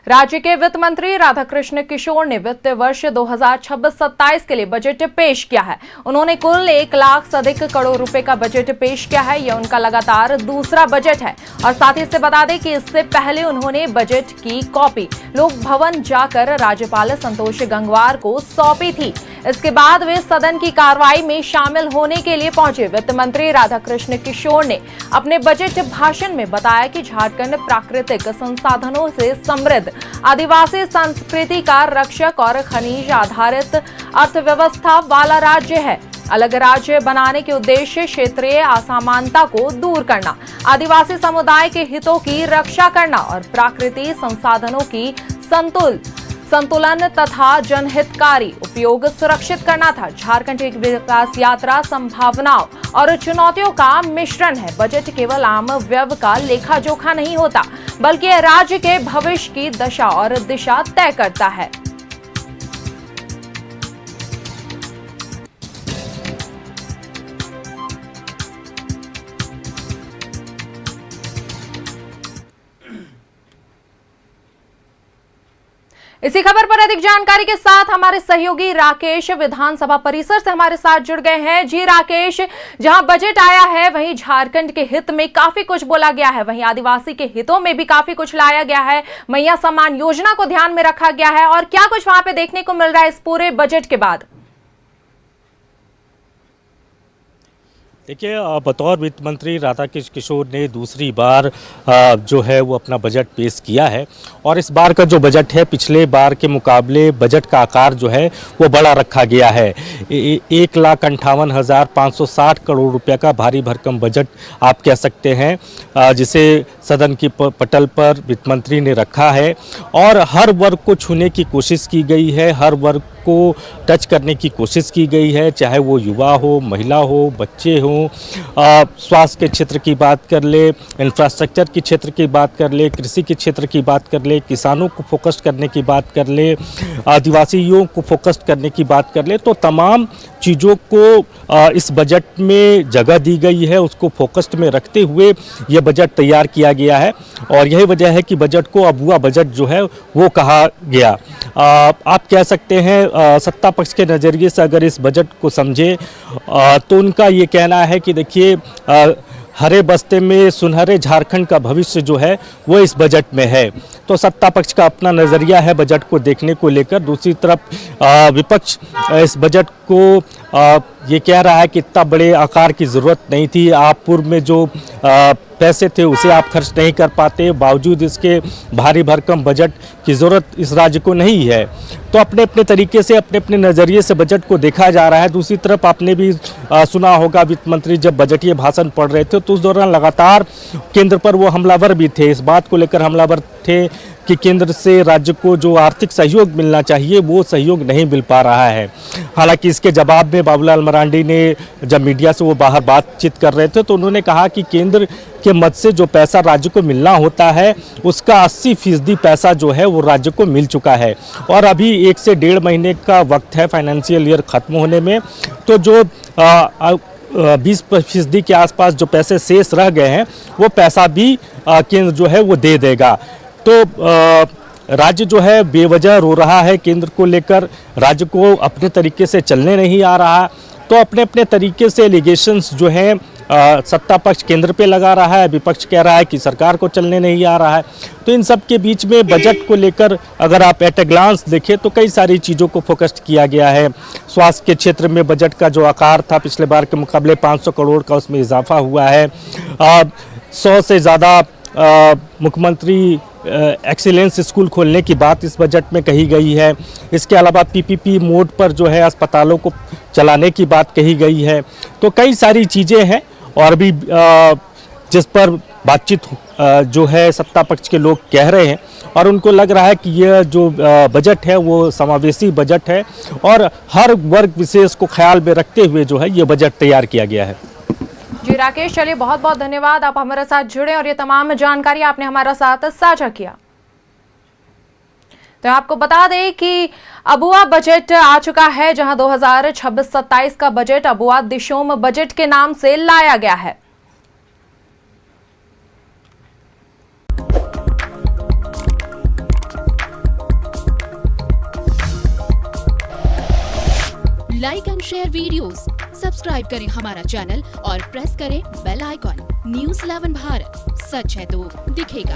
राज्य के वित्त मंत्री राधाकृष्ण किशोर ने वित्त वर्ष 2026-27 के लिए बजट पेश किया है। उन्होंने कुल 1 लाख से अधिक करोड़ रुपए का बजट पेश किया है। यह उनका लगातार दूसरा बजट है और साथ ही इससे बता दें कि इससे पहले उन्होंने बजट की कॉपी लोक भवन जाकर राज्यपाल संतोष गंगवार को सौंपी थी। इसके बाद वे सदन की कार्रवाई में शामिल होने के लिए पहुंचे। वित्त मंत्री राधाकृष्ण किशोर ने अपने बजट भाषण में बताया कि झारखंड प्राकृतिक संसाधनों से समृद्ध, आदिवासी संस्कृति का रक्षक और खनिज आधारित अर्थव्यवस्था वाला राज्य है। अलग राज्य बनाने के उद्देश्य क्षेत्रीय असमानता को दूर करना, आदिवासी समुदाय के हितों की रक्षा करना और प्राकृतिक संसाधनों की संतुलन तथा जनहितकारी उपयोग सुरक्षित करना था। झारखंड एक विकास यात्रा संभावनाओं और चुनौतियों का मिश्रण है। बजट केवल आम व्यय का लेखा जोखा नहीं होता, बल्कि यह राज्य के भविष्य की दशा और दिशा तय करता है। इसी खबर पर अधिक जानकारी के साथ हमारे सहयोगी राकेश विधानसभा परिसर से हमारे साथ जुड़ गए हैं। जी राकेश, जहां बजट आया है वहीं झारखंड के हित में काफी कुछ बोला गया है, वहीं आदिवासी के हितों में भी काफी कुछ लाया गया है। मैया सम्मान योजना को ध्यान में रखा गया है और क्या कुछ वहां पे देखने को मिल रहा है इस पूरे बजट के बाद? देखिए, बतौर वित्त मंत्री राधाकृष्ण किशोर ने दूसरी बार जो है वो अपना बजट पेश किया है और इस बार का जो बजट है पिछले बार के मुकाबले बजट का आकार जो है वो बड़ा रखा गया है। 1,58,560 करोड़ रुपए का भारी भरकम बजट आप कह सकते हैं, जिसे सदन की पटल पर वित्त मंत्री ने रखा है और हर वर्ग को छूने की कोशिश की गई है, हर वर्ग को टच करने की कोशिश की गई है, चाहे वो युवा हो, महिला हो, बच्चे हों, स्वास्थ्य के क्षेत्र की बात कर ले, इंफ्रास्ट्रक्चर के क्षेत्र की बात कर ले, कृषि के क्षेत्र की बात कर ले, किसानों को फोकस करने की बात कर ले, आदिवासियों को फोकस करने की बात कर ले, तो तमाम चीज़ों को इस बजट में जगह दी गई है। उसको फोकस्ड में रखते हुए यह बजट तैयार किया गया है और यही वजह है कि बजट को अबुआ बजट जो है वो कहा गया। आप कह सकते हैं सत्ता पक्ष के नज़रिए से अगर इस बजट को समझे तो उनका ये कहना है कि देखिए, हरे बस्ते में सुनहरे झारखंड का भविष्य जो है वो इस बजट में है। तो सत्ता पक्ष का अपना नज़रिया है बजट को देखने को लेकर। दूसरी तरफ विपक्ष इस बजट को ये कह रहा है कि इतना बड़े आकार की ज़रूरत नहीं थी, आप पूर्व में जो पैसे थे उसे आप खर्च नहीं कर पाते, बावजूद इसके भारी भरकम बजट की ज़रूरत इस राज्य को नहीं है। तो अपने अपने तरीके से, अपने अपने नज़रिए से बजट को देखा जा रहा है। दूसरी तरफ आपने भी सुना होगा, वित्त मंत्री जब बजटीय भाषण पढ़ रहे थे तो उस दौरान लगातार केंद्र पर वो हमलावर भी थे, इस बात को लेकर हमलावर थे कि केंद्र से राज्य को जो आर्थिक सहयोग मिलना चाहिए वो सहयोग नहीं मिल पा रहा है। हालांकि इसके जवाब में बाबूलाल मरांडी ने जब मीडिया से वो बाहर बातचीत कर रहे थे तो उन्होंने कहा कि केंद्र के मद से जो पैसा राज्य को मिलना होता है उसका 80% पैसा जो है वो राज्य को मिल चुका है और अभी 1 से 1.5 महीने का वक्त है फाइनेंशियल ईयर ख़त्म होने में। तो जो 20% के आसपास जो पैसे शेष रह गए हैं वो पैसा भी केंद्र जो है वो दे देगा। तो राज्य जो है बेवजह रो रहा है केंद्र को लेकर, राज्य को अपने तरीके से चलने नहीं आ रहा। तो अपने अपने तरीके से एलिगेशंस जो हैं सत्ता पक्ष केंद्र पे लगा रहा है, विपक्ष कह रहा है कि सरकार को चलने नहीं आ रहा है। तो इन सब के बीच में बजट को लेकर अगर आप एट ए ग्लांस देखें तो कई सारी चीज़ों को फोकस किया गया है। स्वास्थ्य के क्षेत्र में बजट का जो आकार था पिछले बार के मुकाबले 500 करोड़ का उसमें इजाफा हुआ है। 100 से ज़्यादा मुख्यमंत्री एक्सीलेंस स्कूल खोलने की बात इस बजट में कही गई है। इसके अलावा पीपीपी मोड पर जो है अस्पतालों को चलाने की बात कही गई है। तो कई सारी चीज़ें हैं और भी जिस पर बातचीत जो है सत्ता पक्ष के लोग कह रहे हैं और उनको लग रहा है कि यह जो बजट है वो समावेशी बजट है और हर वर्ग विशेष को ख्याल में रखते हुए जो है ये बजट तैयार किया गया है। जी राकेश, चलिए बहुत बहुत धन्यवाद, आप हमारे साथ जुड़े और ये तमाम जानकारी आपने हमारा साथ साझा किया। तो आपको बता दें कि अबुआ बजट आ चुका है, जहां 2026-27 का बजट अबुआ दिशोम बजट के नाम से लाया गया है। Like and share videos, subscribe करें हमारा चैनल और प्रेस करें बेल आइकॉन। न्यूज़ 11 भारत, सच है तो दिखेगा।